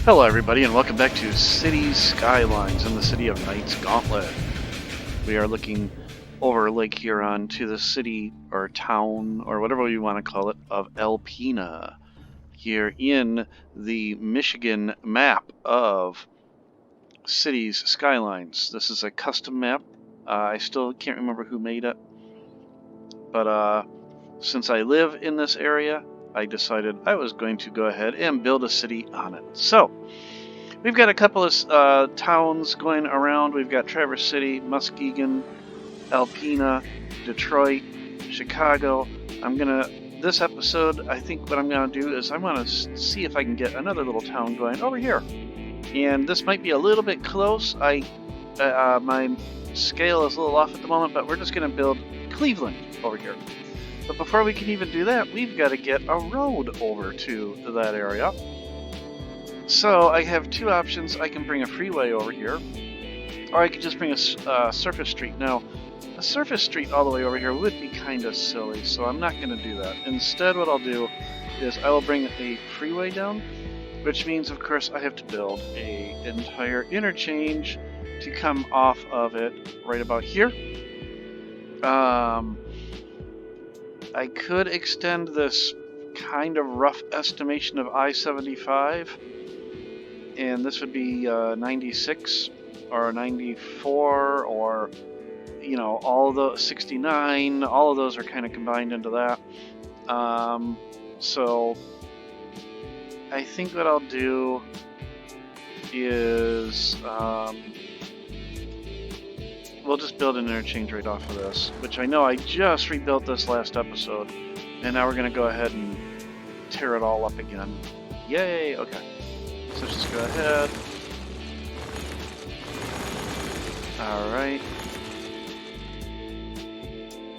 Hello everybody and welcome back to City Skylines in the city of Knight's Gauntlet. We are looking over Lake Huron to the city or town or whatever you want to call it of Alpena here in the Michigan map of Cities Skylines. This is a custom map. I still can't remember who made it, but since I live in this area, I decided I was going to go ahead and build a city on it. So, we've got a couple of towns going around. We've got Traverse City, Muskegon, Alpena, Detroit, Chicago. This episode, I think what I'm gonna do is I'm gonna see if I can get another little town going over here. And this might be a little bit close. My scale is a little off at the moment, but we're just gonna build Cleveland over here. But before we can even do that, we've got to get a road over to that area. So I have two options. I can bring a freeway over here, or I could just bring a surface street. Now, a surface street all the way over here would be kind of silly, so I'm not going to do that. Instead, what I'll do is I will bring a freeway down, which means, of course, I have to build an entire interchange to come off of it right about here. I could extend this kind of rough estimation of I-75, and this would be 96 or 94 or, you know, all the 69, all of those are kind of combined into that. So I think what I'll do is we'll just build an interchange right off of this, which I know I just rebuilt this last episode, and now we're going to go ahead and tear it all up again. Yay! Okay. So let's just go ahead. Alright.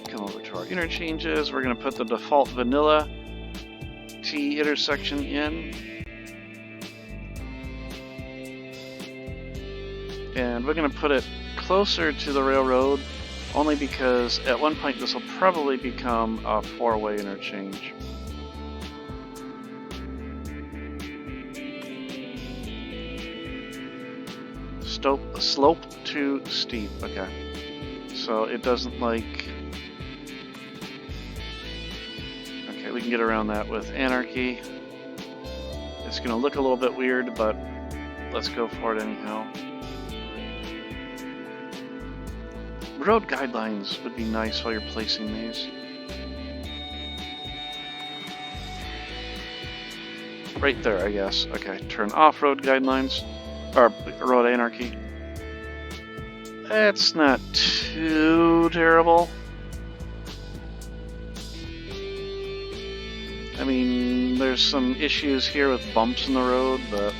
Come over to our interchanges. We're going to put the default vanilla T intersection in. And we're going to put it closer to the railroad, only because at one point this will probably become a four-way interchange. Slope to steep, okay. So it doesn't like... Okay, we can get around that with anarchy. It's going to look a little bit weird, but let's go for it anyhow. Road guidelines would be nice while you're placing these. Right there, I guess. Okay, turn off road guidelines. Or road anarchy. That's not too terrible. I mean, there's some issues here with bumps in the road, but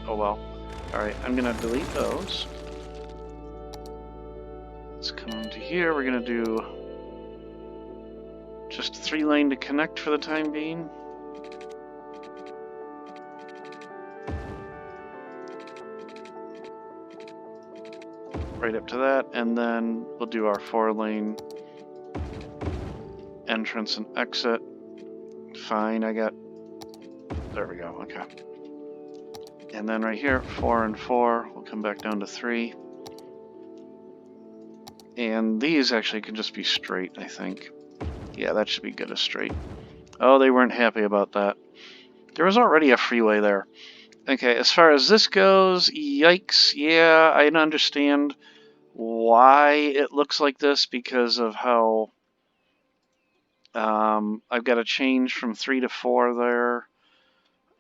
oh well. Alright, I'm gonna delete those. Let's come into here. We're gonna do just 3-lane to connect for the time being. Right up to that, and then we'll do our 4-lane entrance and exit. Fine, there we go, okay. And then right here, 4 and 4, we'll come back down to 3. And these actually could just be straight, I think. Yeah, that should be good as straight. Oh, they weren't happy about that. There was already a freeway there. Okay, as far as this goes, yikes, yeah, I understand why it looks like this because of how I've got to change from 3 to 4 there,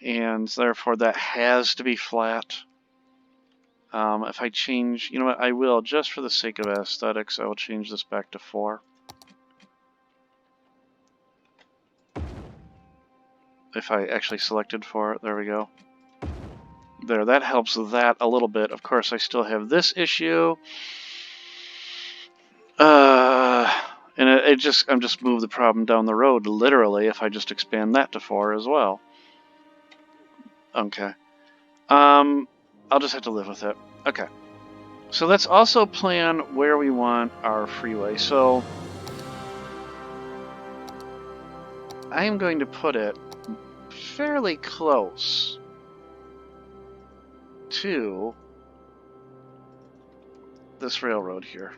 and therefore that has to be flat. If I change, you know what, I will, just for the sake of aesthetics, I will change this back to 4. If I actually selected 4, there we go. There, that helps that a little bit. Of course, I still have this issue. And I'm just move the problem down the road, literally, if I just expand that to 4 as well. Okay. I'll just have to live with it. Okay. So let's also plan where we want our freeway. So I am going to put it fairly close to this railroad here.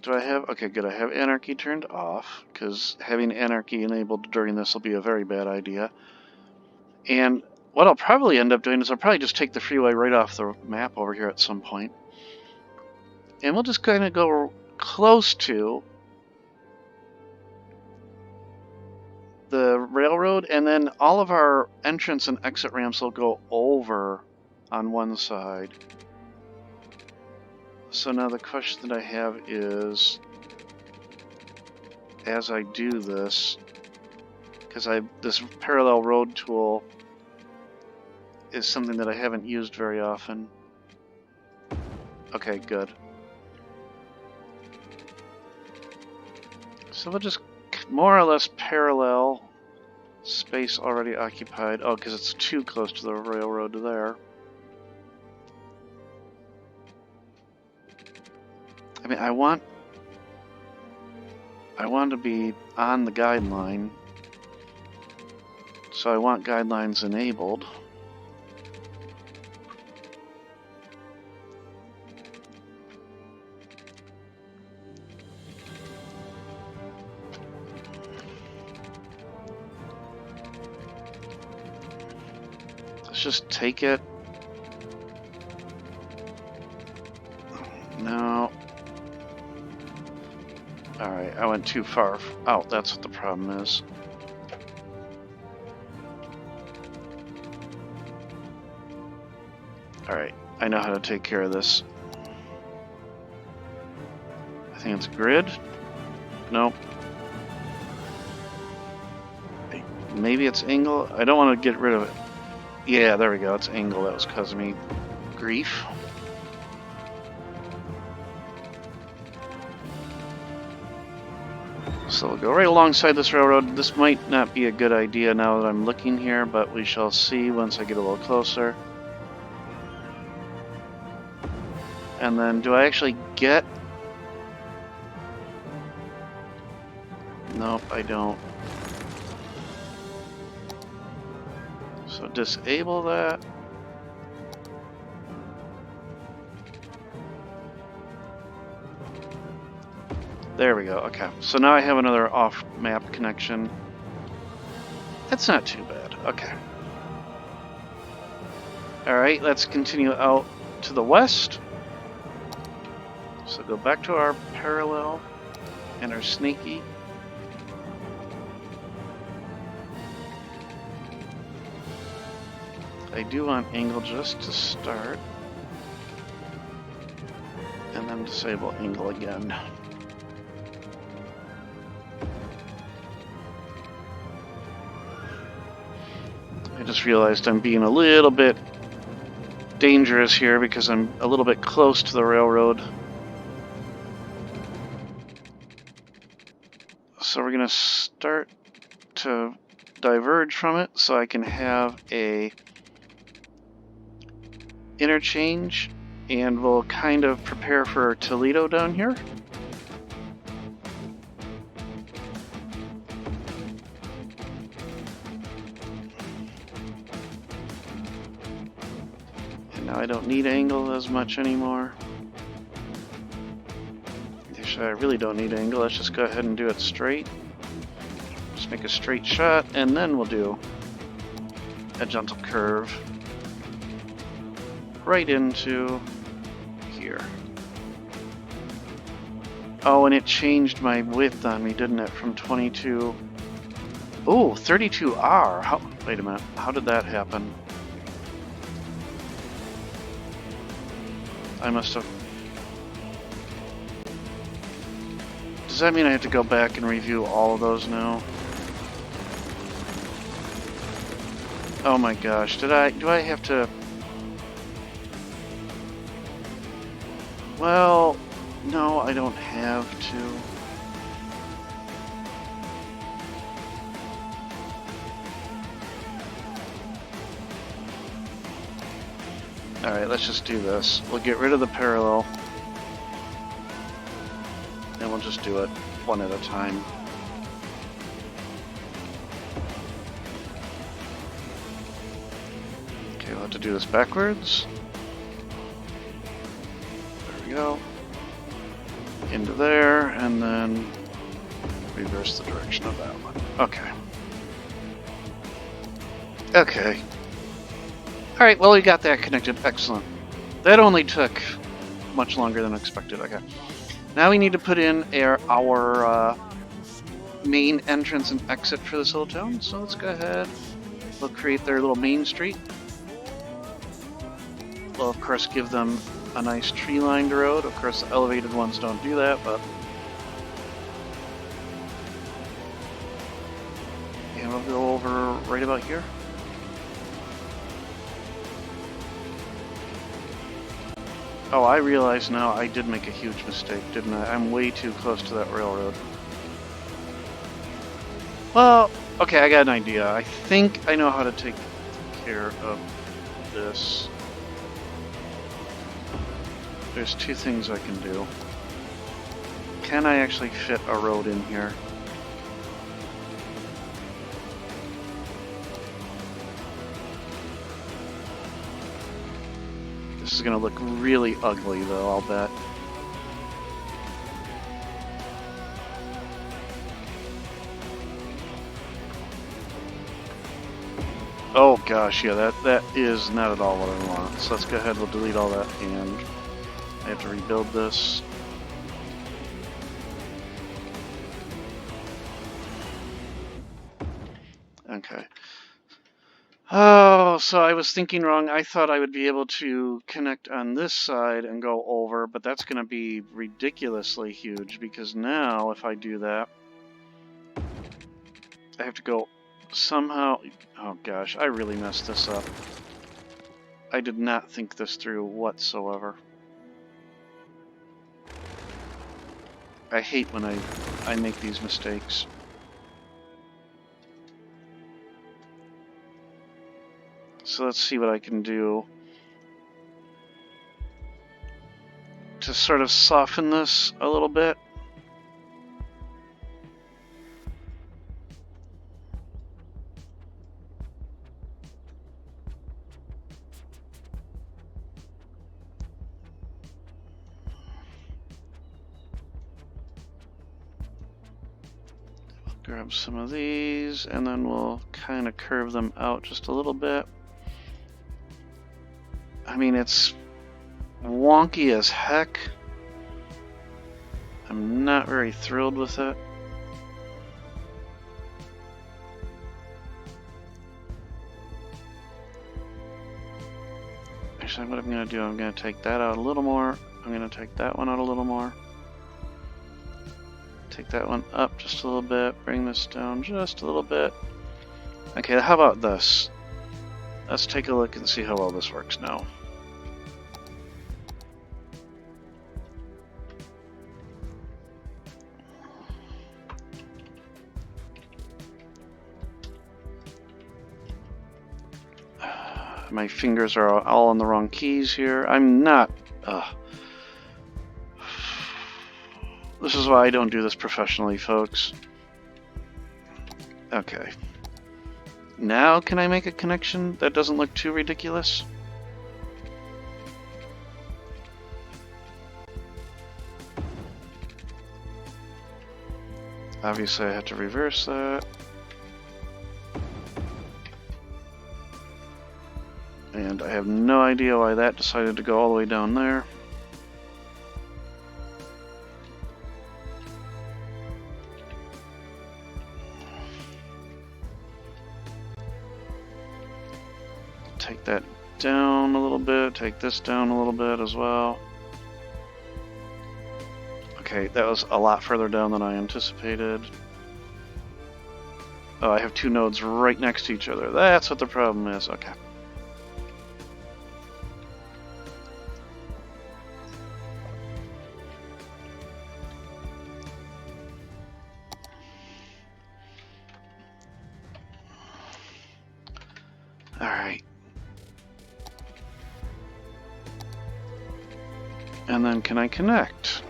Do I have... Okay, good. I have anarchy turned off, because having anarchy enabled during this will be a very bad idea. And what I'll probably end up doing is I'll probably just take the freeway right off the map over here at some point. And we'll just kind of go close to the railroad, and then all of our entrance and exit ramps will go over on one side. So now the question that I have is, as I do this, because this parallel road tool is something that I haven't used very often. Okay, good. So we'll just more or less parallel. Space already occupied. Oh, because it's too close to the railroad there. I mean, I want to be on the guideline, so I want guidelines enabled. Let's just take it. No. Alright, I went too far out. That's what the problem is. Alright, I know how to take care of this. I think it's grid. Nope. Maybe it's angle. I don't want to get rid of it. Yeah, there we go. It's angle that was causing me grief. So we'll go right alongside this railroad. This might not be a good idea now that I'm looking here, but we shall see once I get a little closer. And then, do I actually get... Nope, I don't. So disable that. There we go. Okay, so now I have another off-map connection. That's not too bad. Okay. Alright, let's continue out to the west. So go back to our parallel and our snaky. I do want angle just to start. And then disable angle again. I just realized I'm being a little bit dangerous here because I'm a little bit close to the railroad. So we're going to start to diverge from it so I can have a interchange, and we'll kind of prepare for Toledo down here. And now I don't need angle as much anymore. Actually, I really don't need angle. Let's just go ahead and do it straight. Just make a straight shot, and then we'll do a gentle curve right into here. Oh, and it changed my width on me, didn't it? From 22... Oh, 32R. How... Wait a minute. How did that happen? I must have... Does that mean I have to go back and review all of those now? Oh my gosh. Do I have to... Well, no, I don't have to. Alright, let's just do this. We'll get rid of the parallel. And we'll just do it. one at a time. Okay, we'll have to do this backwards. There we go. Into there, and then reverse the direction of that one. Okay. Okay. Alright, well, we got that connected. Excellent. That only took much longer than expected. Okay. Now we need to put in our main entrance and exit for this little town. So let's go ahead. We'll create their little main street. We'll, of course, give them a nice tree-lined road. Of course, the elevated ones don't do that, but... And we'll go over right about here. Oh, I realize now I did make a huge mistake, didn't I? I'm way too close to that railroad. Well, okay, I got an idea. I think I know how to take care of this. There's two things I can do. Can I actually fit a road in here? This is going to look really ugly, though, I'll bet. Oh gosh, yeah, that is not at all what I want. So let's go ahead, we'll delete all that, and I have to rebuild this. Okay. Oh, so I was thinking wrong. I thought I would be able to connect on this side and go over, but that's going to be ridiculously huge, because now if I do that, I have to go somehow... Oh gosh, I really messed this up. I did not think this through whatsoever. I hate when I make these mistakes. So let's see what I can do to sort of soften this a little bit. Grab some of these, and then we'll kind of curve them out just a little bit. I mean, it's wonky as heck. I'm not very thrilled with it. Actually, what I'm going to do, I'm going to take that out a little more. I'm going to take that one out a little more. Take that one up just a little bit. Bring this down just a little bit. Okay, how about this? Let's take a look and see how well this works now. My fingers are all on the wrong keys here. I'm not... This is why I don't do this professionally, folks. Okay. Now can I make a connection that doesn't look too ridiculous? Obviously I have to reverse that. And I have no idea why that decided to go all the way down there. Take that down a little bit, take this down a little bit as well. Okay, that was a lot further down than I anticipated. Oh, I have two nodes right next to each other. That's what the problem is. Okay. Alright. And then can I connect?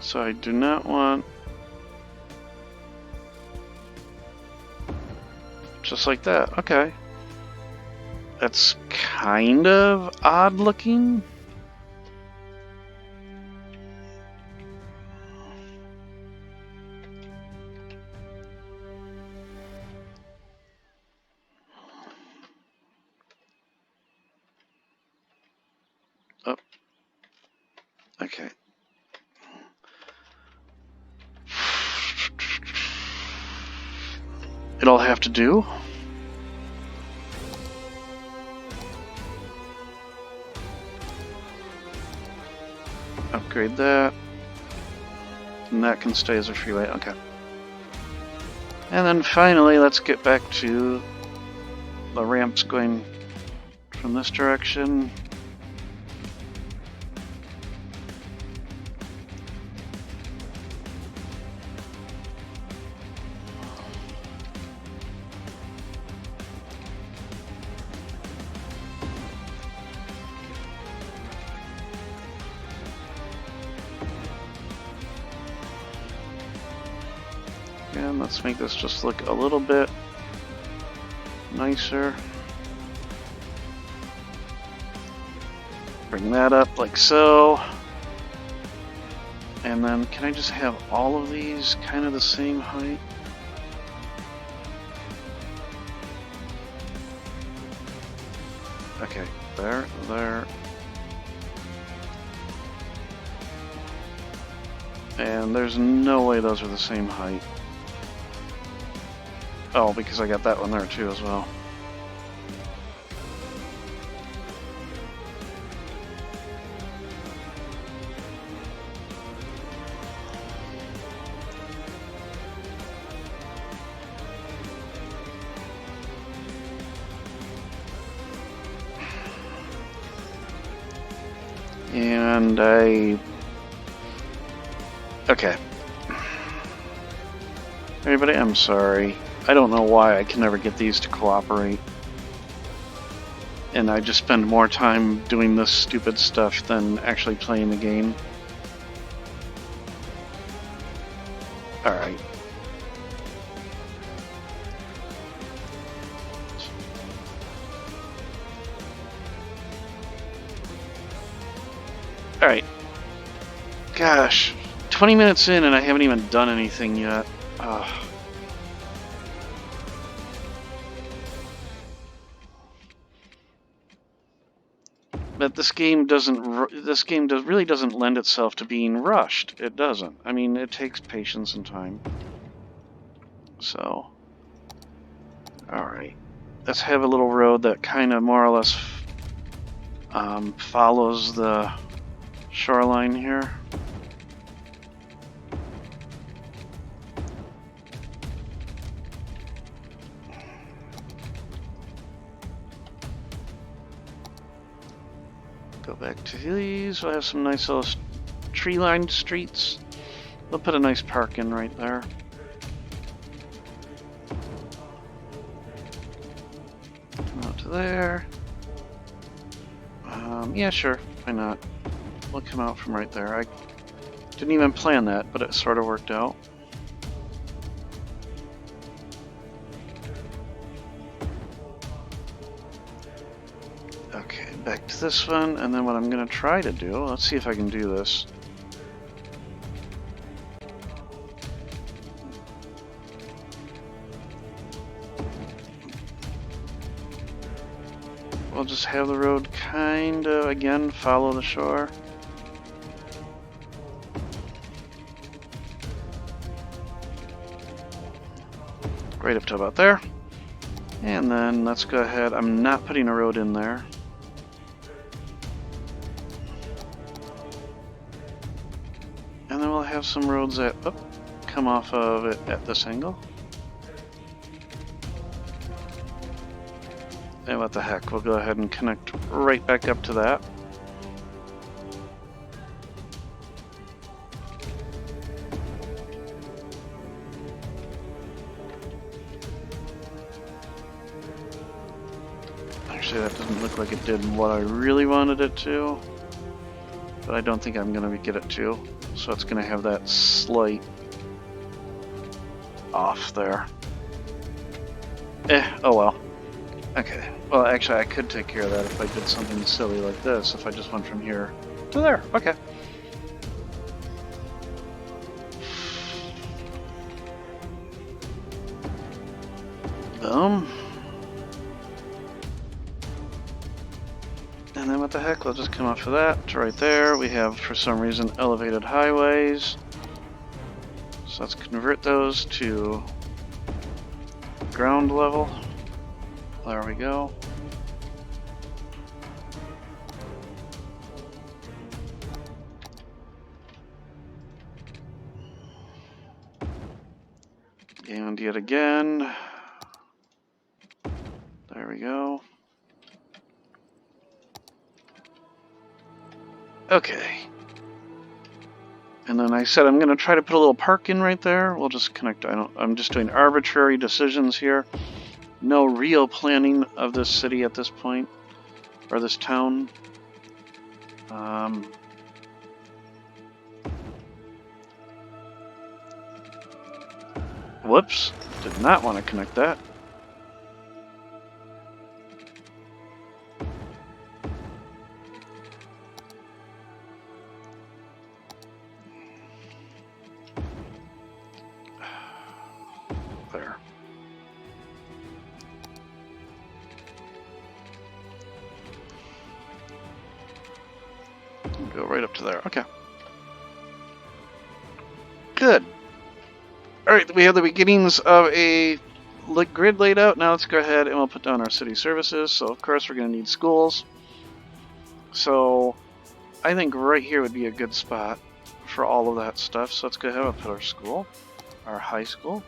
So I do not want... Just like that, okay. That's kind of odd looking. Oh, okay. It'll have to do. Upgrade that. And that can stay as a freeway, okay. And then finally, let's get back to the ramps going from this direction. And let's make this just look a little bit nicer. Bring that up like so. And then can I just have all of these kind of the same height? Okay, there, there. And there's no way those are the same height. Oh, because I got that one there too as well. And okay. Everybody, I'm sorry. I don't know why I can never get these to cooperate. And I just spend more time doing this stupid stuff than actually playing the game. Alright. Alright. Gosh. 20 minutes in and I haven't even done anything yet. Ugh. But this game really doesn't lend itself to being rushed. It doesn't. I mean, it takes patience and time. So, alright. Let's have a little road that kind of more or less follows the shoreline here. Go back to these. We'll have some nice little tree-lined streets. We'll put a nice park in right there. Come out to there. Yeah, sure. Why not? We'll come out from right there. I didn't even plan that, but it sort of worked out. Okay, back to this one, and then what I'm going to try to do, let's see if I can do this. We'll just have the road kind of, again, follow the shore. Right up to about there. And then let's go ahead, I'm not putting a road in there. And then we'll have some roads that come off of it at this angle. And what the heck, we'll go ahead and connect right back up to that. Actually, that doesn't look like it did what I really wanted it to. but I don't think I'm going to get it to. So it's going to have that slight off there. Oh well. Okay. Well, actually, I could take care of that if I did something silly like this. If I just went from here to there. Okay. Boom. And then what the heck? We'll just come off of that to right there. We have, for some reason, elevated highways. So let's convert those to ground level. There we go. And yet again. There we go. Okay. And then I said I'm going to try to put a little park in right there. We'll just connect. I'm just doing arbitrary decisions here. No real planning of this city at this point, or this town. Whoops, did not want to connect that. There. Go right up to there. Okay. Good. Alright, we have the beginnings of a grid laid out. Now let's go ahead and we'll put down our city services. So, of course, we're going to need schools. So, I think right here would be a good spot for all of that stuff. So let's go ahead and put our school, our high school.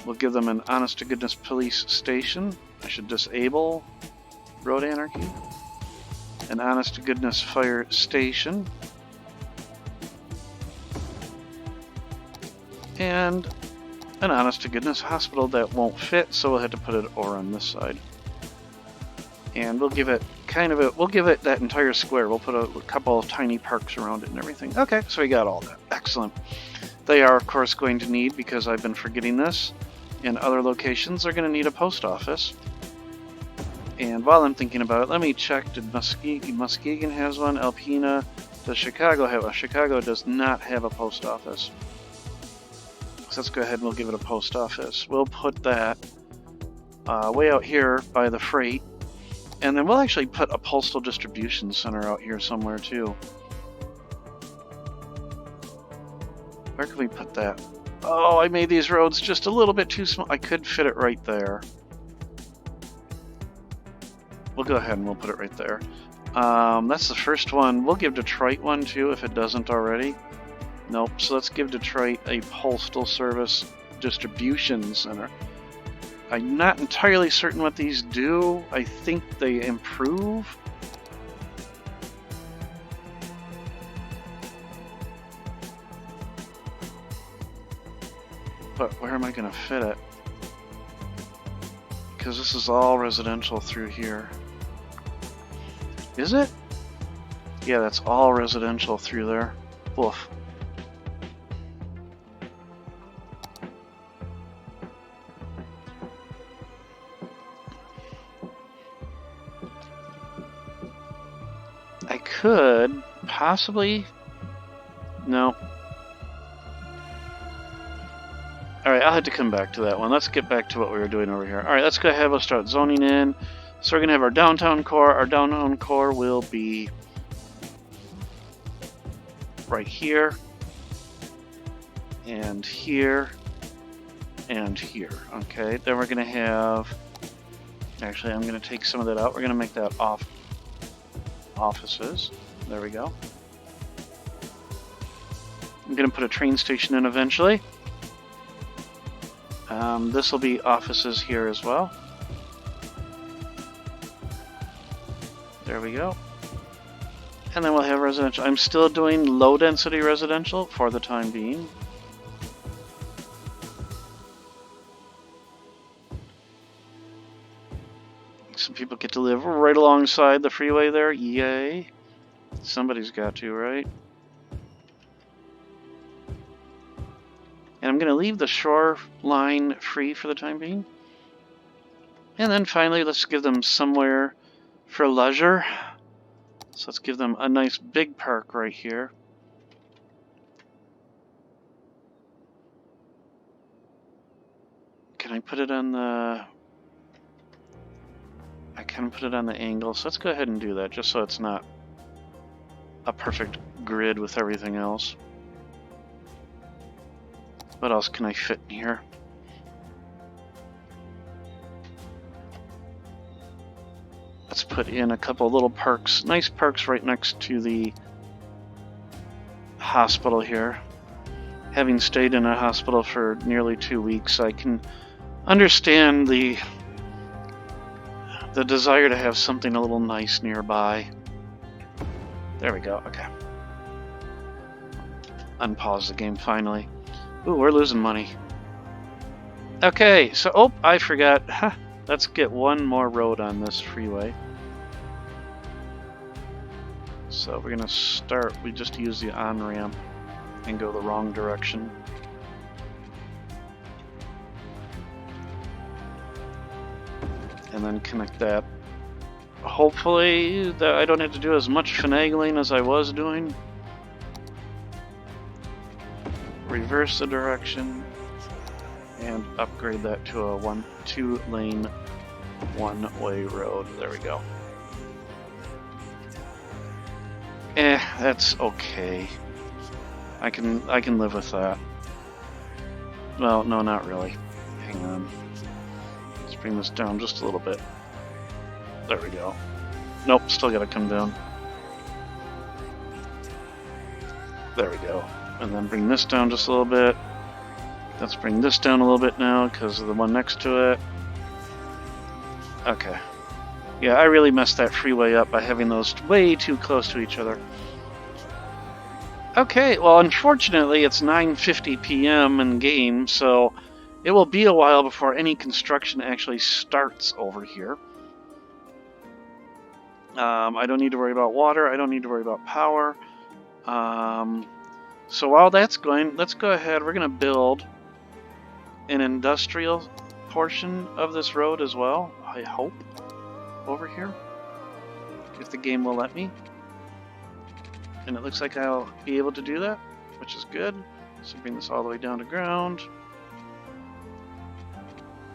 We'll give them an honest-to-goodness police station. I should disable road anarchy. An honest-to-goodness fire station. And an honest-to-goodness hospital that won't fit, so we'll have to put it over on this side. And we'll give it we'll give it that entire square. We'll put a couple of tiny parks around it and everything. Okay, so we got all that. Excellent. They are, of course, going to need, because I've been forgetting this, in other locations, they're going to need a post office. And while I'm thinking about it, let me check. Did Muskegon has one? Alpena? Does Chicago have one? Chicago does not have a post office. So let's go ahead and we'll give it a post office. We'll put that way out here by the freight. And then we'll actually put a postal distribution center out here somewhere too. Where can we put that? Oh, I made these roads just a little bit too small. I could fit it right there. We'll go ahead and we'll put it right there. That's the first one. We'll give Detroit one too if it doesn't already. Nope. So let's give Detroit a postal service distribution center. I'm not entirely certain what these do. I think they improve. But where am I going to fit it? Because this is all residential through here. Is it? Yeah, that's all residential through there. Woof. I could possibly. No. Alright, I'll have to come back to that one. Let's get back to what we were doing over here. Alright, let's go ahead. We'll start zoning in. So we're going to have our downtown core. Our downtown core will be right here, and here, and here. Okay, then we're going to have... Actually, I'm going to take some of that out. We're going to make that offices. There we go. I'm going to put a train station in eventually. This will be offices here as well. There we go. And then we'll have residential. I'm still doing low density residential for the time being. Some people get to live right alongside the freeway there. Yay. Somebody's got to, right? And I'm going to leave the shoreline free for the time being. And then finally, let's give them somewhere for leisure. So let's give them a nice big park right here. Can I put it on the... I can put it on the angle, so let's go ahead and do that, just so it's not a perfect grid with everything else. What else can I fit in here? Let's put in a couple little parks, nice parks right next to the hospital here. Having stayed in a hospital for nearly 2 weeks, I can understand the desire to have something a little nice nearby. There we go, okay. Unpause the game finally. Ooh, we're losing money. Okay, so, oh, I forgot. Let's get one more road on this freeway. So we're gonna start, we just use the on-ramp and go the wrong direction. And then connect that. Hopefully that I don't have to do as much finagling as I was doing. Reverse the direction and upgrade that to a 2-lane one-way road. There we go. That's okay. I can live with that. Well, no, not really. Hang on. Let's bring this down just a little bit. There we go. Nope, still gotta come down. There we go. And then bring this down just a little bit. Let's bring this down a little bit now because of the one next to it. Okay. Yeah, I really messed that freeway up by having those way too close to each other. Okay, well, unfortunately, it's 9:50 p.m. in game, so it will be a while before any construction actually starts over here. I don't need to worry about water. I don't need to worry about power. So while that's going, let's go ahead. We're going to build an industrial portion of this road as well, I hope, over here, if the game will let me. And it looks like I'll be able to do that, which is good. So bring this all the way down to ground.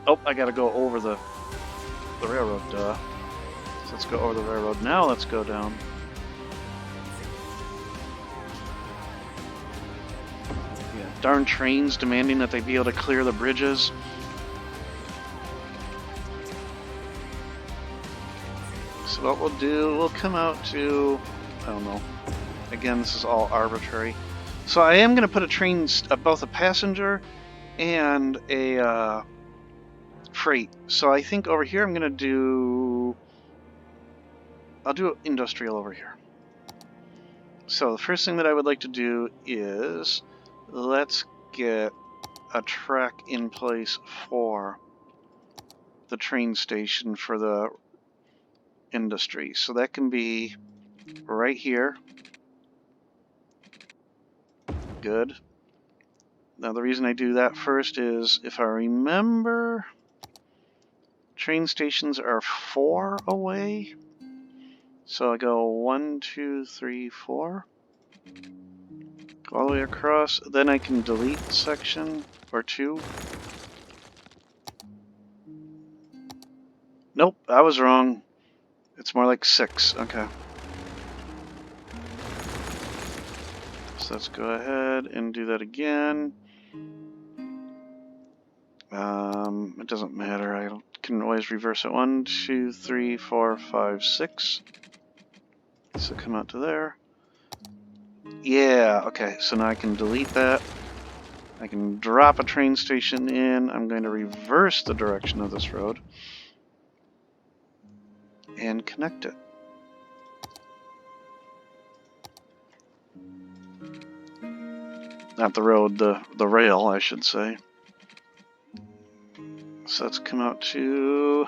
Oh, I gotta go over the railroad, duh. So let's go over the railroad. Now let's go down. Yeah, darn trains demanding that they be able to clear the bridges. So what we'll do, we'll come out to, I don't know. Again, this is all arbitrary. So I am going to put a train, both a passenger and a freight. So I think over here I'm going to do, I'll do industrial over here. So the first thing that I would like to do is, let's get a track in place for the train station for the industry. So that can be right here. Good. Now the reason I do that first is, if I remember, train stations are 4 away. So I go 1, 2, 3, 4. Go all the way across. Then I can delete a section or 2. Nope, I was wrong. It's more like 6. Okay. So let's go ahead and do that again. It doesn't matter. I can always reverse it. 1, 2, 3, 4, 5, 6. So come out to there. Yeah, okay. So now I can delete that. I can drop a train station in. I'm going to reverse the direction of this road and connect it. Not the road, the rail, I should say. So let's come out to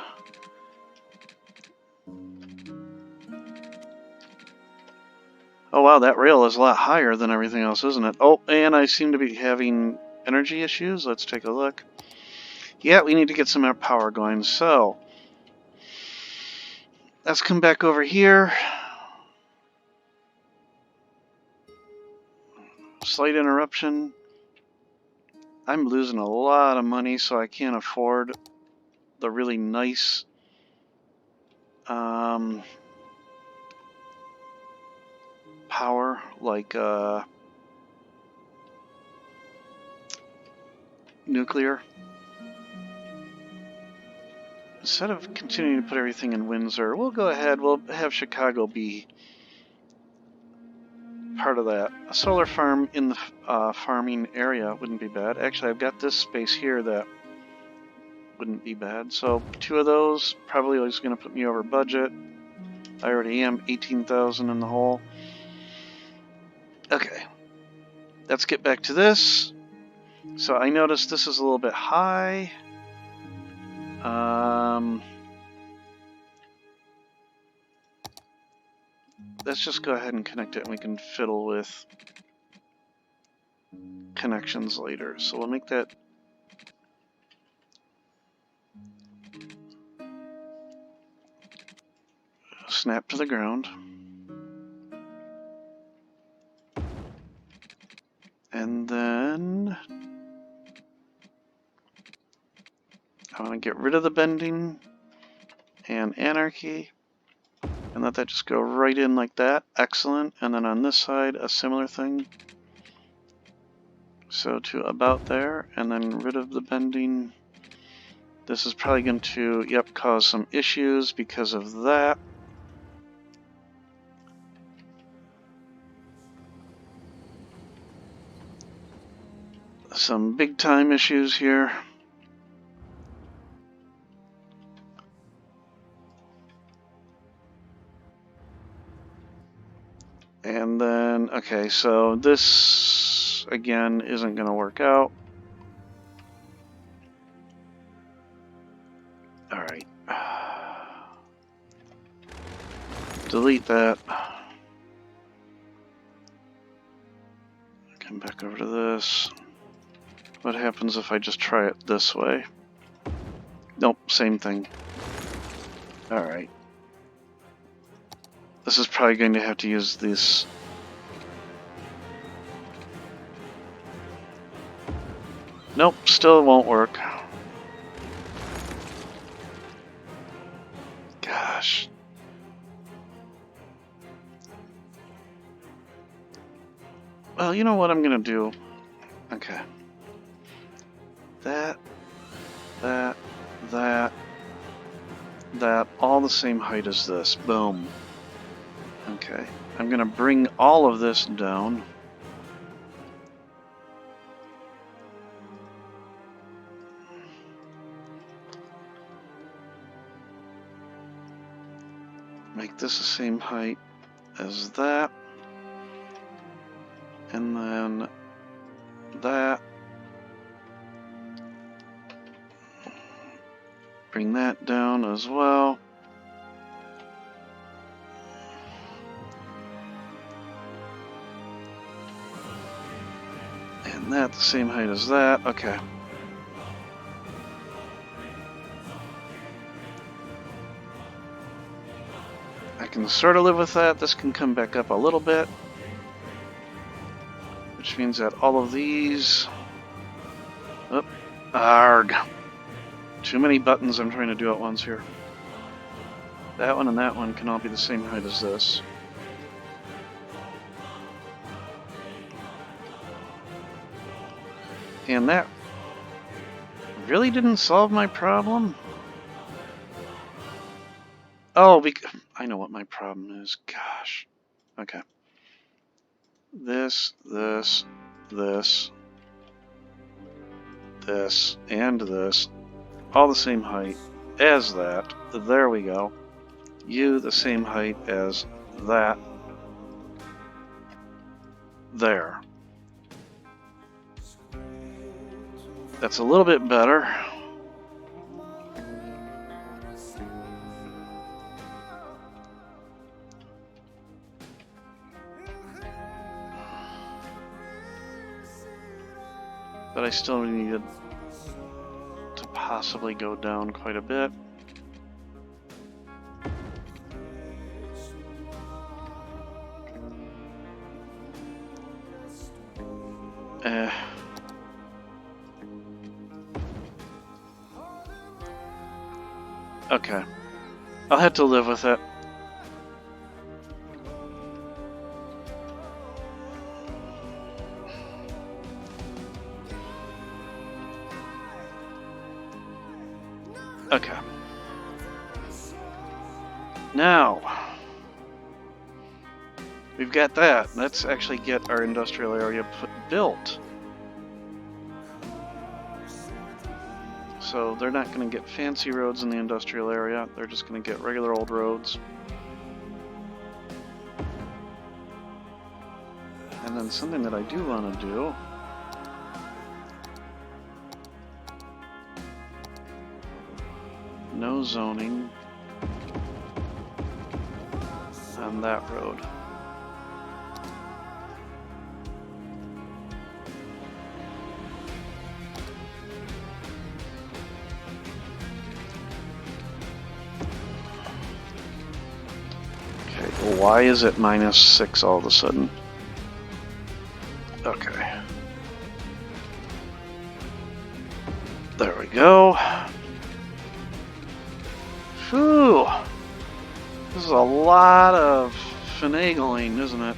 Oh wow, that rail is a lot higher than everything else, isn't it? Oh, and I seem to be having energy issues. Let's take a look. Yeah, we need to get some more power going. So, let's come back over here. Slight interruption. I'm losing a lot of money, so I can't afford the really nice power like nuclear. Instead of continuing to put everything in Windsor, we'll go ahead, we'll have Chicago be part of that. A solar farm in the farming area wouldn't be bad. Actually, I've got this space here that wouldn't be bad. So 2 of those probably is going to put me over budget. I already am 18,000 in the hole. Okay, let's get back to this. So I noticed this is a little bit high. Let's just go ahead and connect it, and we can fiddle with connections later. So we'll make that snap to the ground. And then I want to get rid of the bending and anarchy and let that just go right in like that. Excellent. And then on this side, a similar thing. So to about there, and then rid of the bending. This is probably going to, yep, cause some issues because of that. Some big time issues here. And then, okay, so this, again, isn't going to work out. Alright. Delete that. Come back over to this. What happens if I just try it this way? Nope, same thing. Alright. This is probably going to have to use this. Nope, still won't work. Gosh. Well, you know what I'm gonna do? Okay. That, all the same height as this. Boom. Okay. I'm gonna bring all of this down. Make this the same height as that. And then that. Bring that down as well. And that the same height as that. Okay. I can sort of live with that. This can come back up a little bit, which means that all of these. Oh, arg. Too many buttons I'm trying to do at once here. That one and that one can all be the same height as this. And that really didn't solve my problem. Oh, I know what my problem is. Gosh. Okay. This, and this. All the same height as that. There we go. You the same height as that. There. That's a little bit better. But I still needed to possibly go down quite a bit. Okay. I'll have to live with it. Okay. Now, we've got that. Let's actually get our industrial area built. So they're not going to get fancy roads in the industrial area. They're just going to get regular old roads. And then something that I do want to do no zoning on that road. Okay, well, why is it -6 all of a sudden? Okay. There we go. Whew. This is a lot of finagling, isn't it?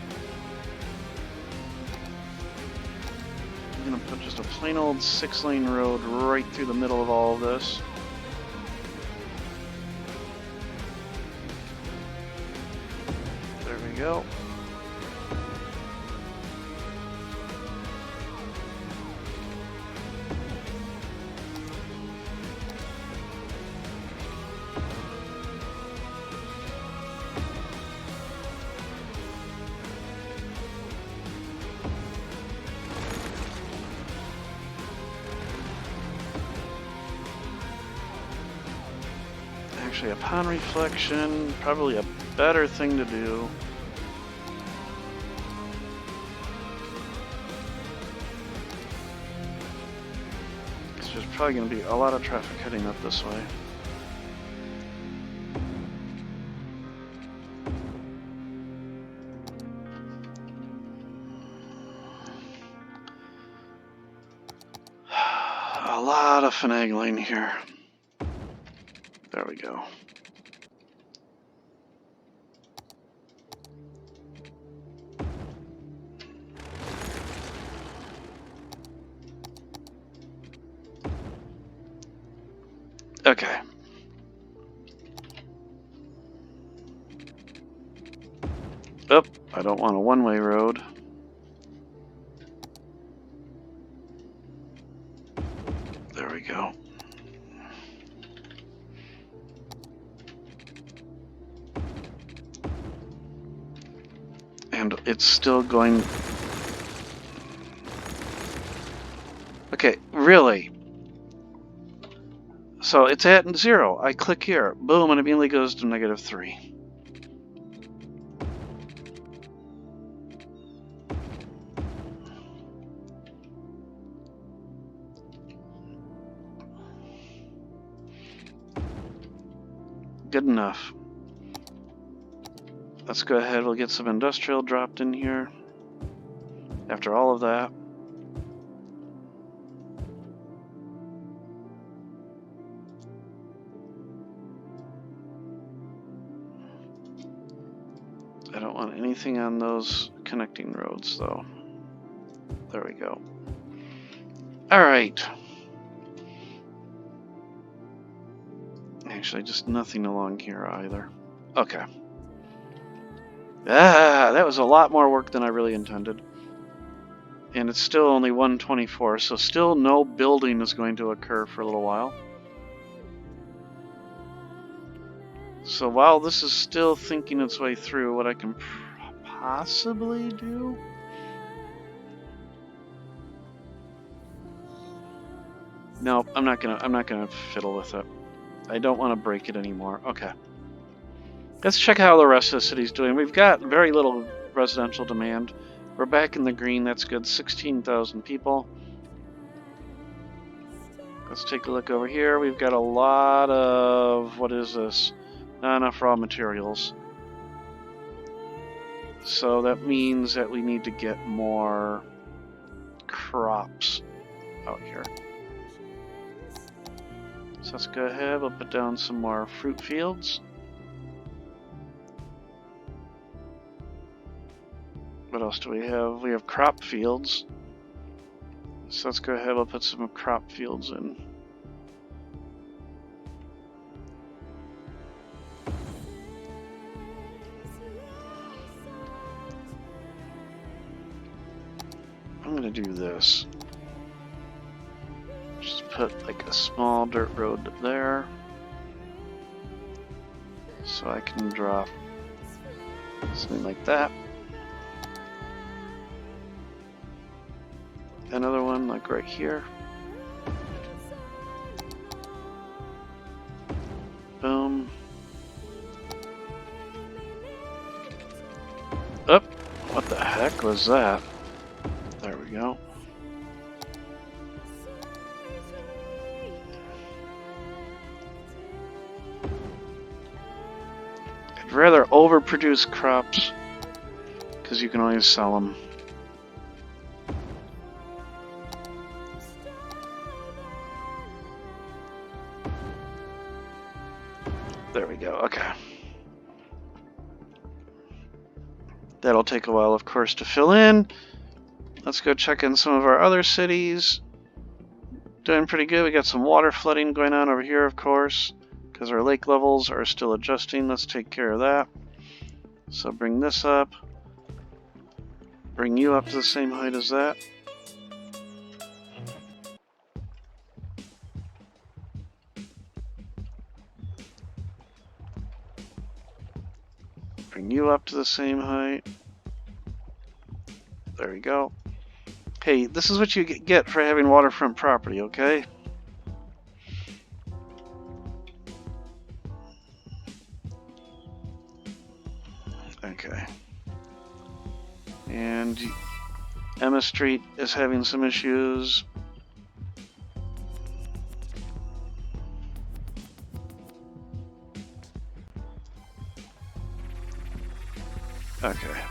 I'm gonna put just a plain old 6-lane road right through the middle of all of this. There we go. Actually, upon reflection, probably a better thing to do. Because there's probably going to be a lot of traffic heading up this way. A lot of finagling here. There we go. Okay. Oh, I don't want a one-way road. There we go. And it's still going... Okay, really? So it's at 0. I click here, boom, and it immediately goes to -3. Good enough. Let's go ahead, we'll get some industrial dropped in here. After all of that. I don't want anything on those connecting roads, though. There we go. Alright. Actually, just nothing along here either. Okay. Ah, that was a lot more work than I really intended. And it's still only 124, so still no building is going to occur for a little while. So while this is still thinking its way through what I can possibly do... No, I'm not gonna fiddle with it. I don't want to break it anymore. Okay. Let's check how the rest of the city's doing. We've got very little residential demand. We're back in the green. That's good. 16,000 people. Let's take a look over here. We've got a lot of, what is this? Not enough raw materials. So that means that we need to get more crops out here. So let's go ahead, we'll put down some more fruit fields. What else do we have? We have crop fields. So let's go ahead, we'll put some crop fields in. I'm gonna do this. Just put like a small dirt road there. So I can drop something like that. Another one like right here. Boom. Up. What the heck was that? There we go. I'd rather overproduce crops because you can always sell them. There we go, okay. That'll take a while, of course, to fill in. Let's go check in some of our other cities. Doing pretty good. We got some water flooding going on over here, of course, because our lake levels are still adjusting. Let's take care of that. So bring this up. Bring you up to the same height as that. Bring you up to the same height. There we go. Hey, this is what you get for having waterfront property, okay? Okay. And Emma Street is having some issues. Okay.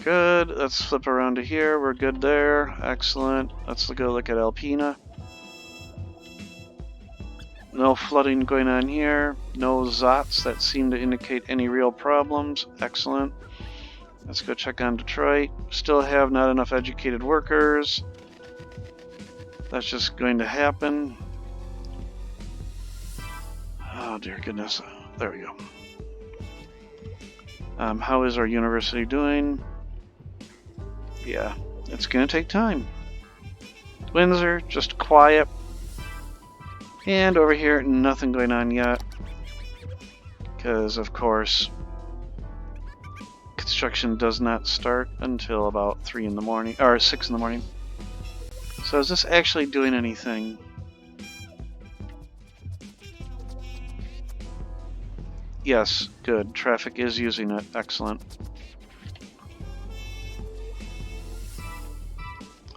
Good. Let's flip around to here. We're good there. Excellent. Let's go look at Alpena. No flooding going on here. No ZOTs that seem to indicate any real problems. Excellent. Let's go check on Detroit. Still have not enough educated workers. That's just going to happen. Oh dear goodness. There we go. How is our university doing? Yeah, it's going to take time. Windsor, just quiet. And over here, nothing going on yet. Because, of course, construction does not start until about 3 in the morning, or 6 in the morning. So is this actually doing anything? Yes, good. Traffic is using it. Excellent.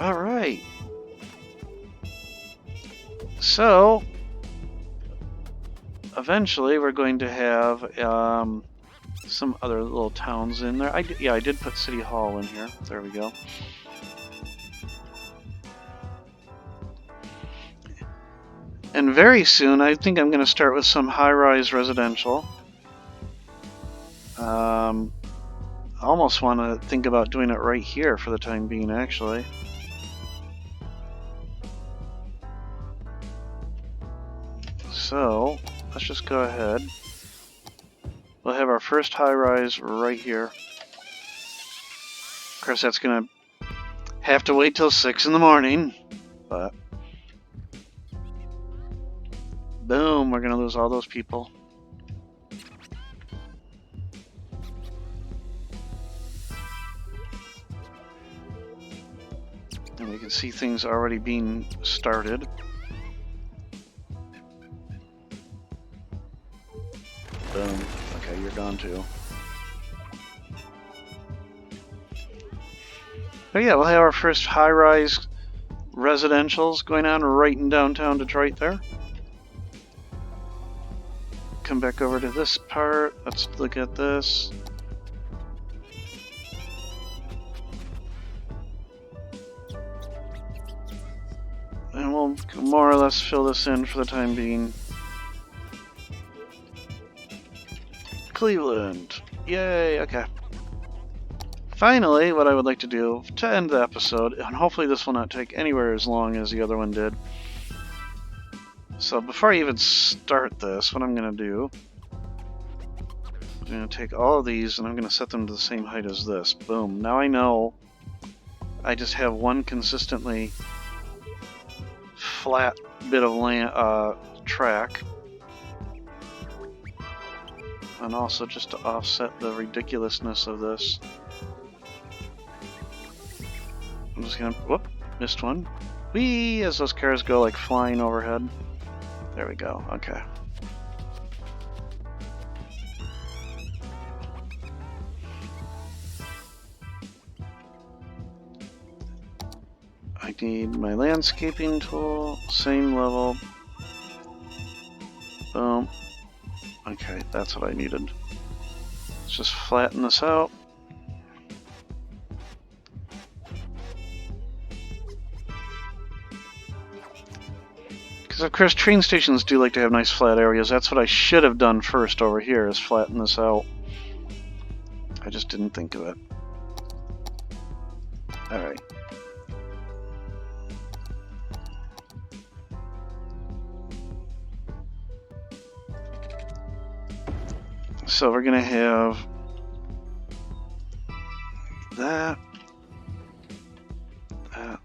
Alright. So, eventually we're going to have some other little towns in there. I did put City Hall in here. There we go. And very soon, I think I'm going to start with some high-rise residential. I almost want to think about doing it right here for the time being, actually. So, let's just go ahead. We'll have our first high-rise right here. Of course, that's going to have to wait till 6 in the morning, but boom, we're going to lose all those people. And we can see things already being started. Boom. Okay, you're gone too. But yeah, we'll have our first high-rise residentials going on right in downtown Detroit there. Come back over to this part. Let's look at this. And we'll more or less fill this in for the time being. Cleveland. Yay, okay. Finally, what I would like to do to end the episode, and hopefully this will not take anywhere as long as the other one did. So before I even start this, what I'm going to do, I'm going to take all of these and I'm going to set them to the same height as this. Boom. Now I know I just have one consistently flat bit of land, track. And also just to offset the ridiculousness of this, I'm just gonna, whoop, missed one. Whee! As those cars go like flying overhead. There we go, okay. I need my landscaping tool, same level. Boom. Okay, that's what I needed. Let's just flatten this out. Because of course train stations do like to have nice flat areas. That's what I should have done first over here, is flatten this out. I just didn't think of it. Alright. So we're gonna have that,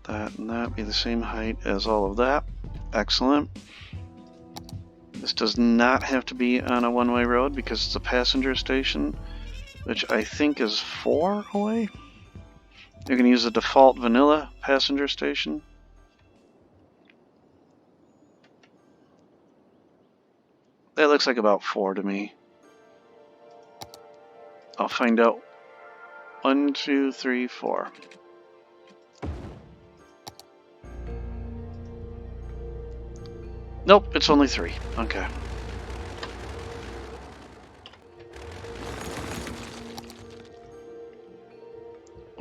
and that be the same height as all of that. Excellent. This does not have to be on a one-way road because it's a passenger station, which I think is 4 away. You're gonna use the default vanilla passenger station. That looks like about 4 to me. I'll find out. 1, 2, 3, 4. Nope, it's only 3. Okay.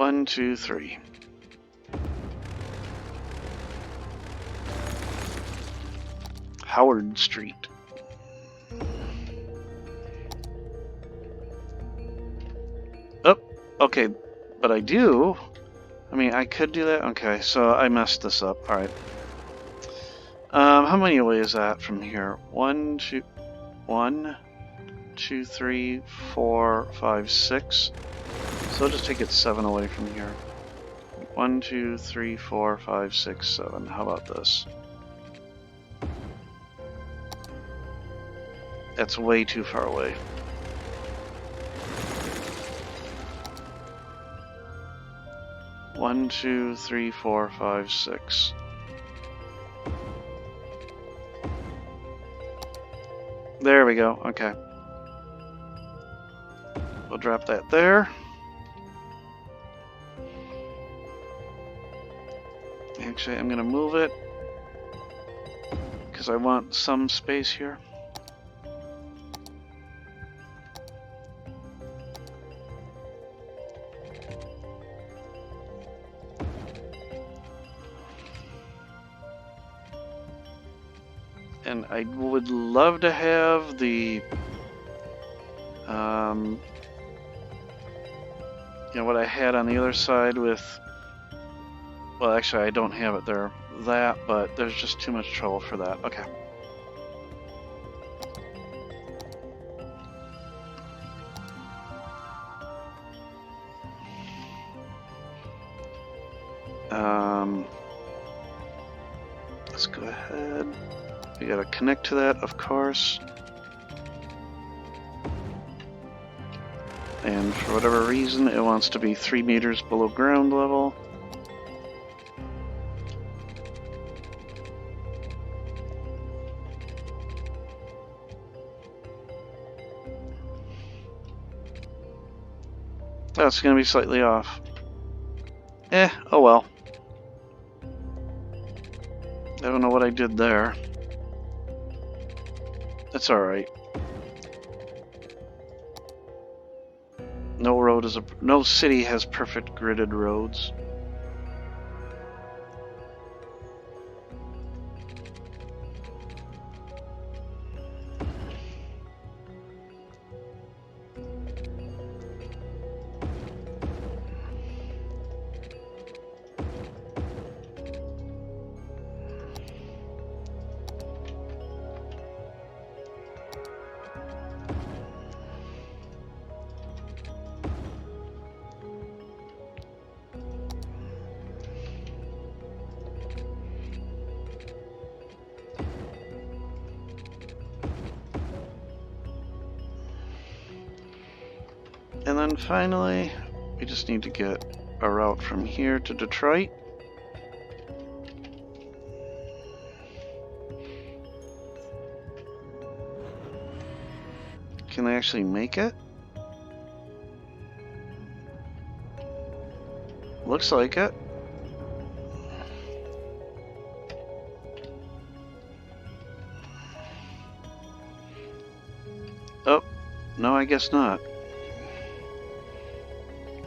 One, two, three. Howard Street. Oh, okay, but I do. I mean, I could do that. Okay, so I messed this up. All right. How many away is that from here? 1, 2, 3, 4, 5, 6. So I'll just take it 7 away from here. 1, 2, 3, 4, 5, 6, 7. How about this? That's way too far away. One, 2, 3, 4, 5, 6. There we go. Okay. We'll drop that there. Actually, I'm going to move it because I want some space here. And I would love to have the, you know, what I had on the other side with, well, actually I don't have it there, that, but there's just too much trouble for that. Okay. Let's go ahead. We gotta connect to that, of course. And for whatever reason, it wants to be 3 meters below ground level. That's gonna be slightly off. Oh well. don't know what I did there. That's alright. No city has perfect gridded roads. And then finally, we just need to get a route from here to Detroit. Can I actually make it? Looks like it. Oh, no, I guess not.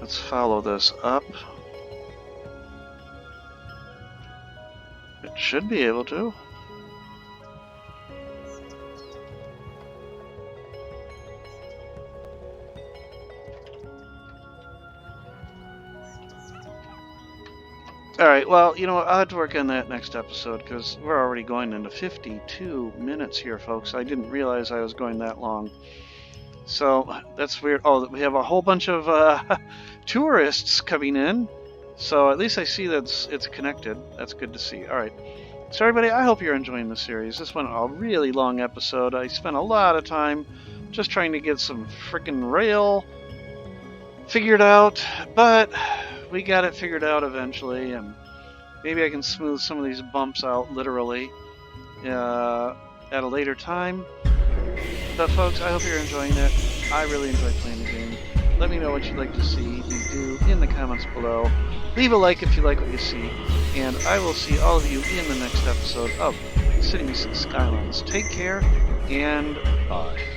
Let's follow this up. It should be able to. Alright, well, you know what, I'll have to work on that next episode, because we're already going into 52 minutes here, folks. I didn't realize I was going that long. So, that's weird. Oh, we have a whole bunch of tourists coming in. So, at least I see that it's connected. That's good to see. Alright. So, everybody, I hope you're enjoying the series. This went a really long episode. I spent a lot of time just trying to get some frickin' rail figured out, but we got it figured out eventually, and maybe I can smooth some of these bumps out literally at a later time. But folks, I hope you're enjoying it. I really enjoy playing the game. Let me know what you'd like to see me do in the comments below. Leave a like if you like what you see, and I will see all of you in the next episode of Cities Skylines. Take care, and bye.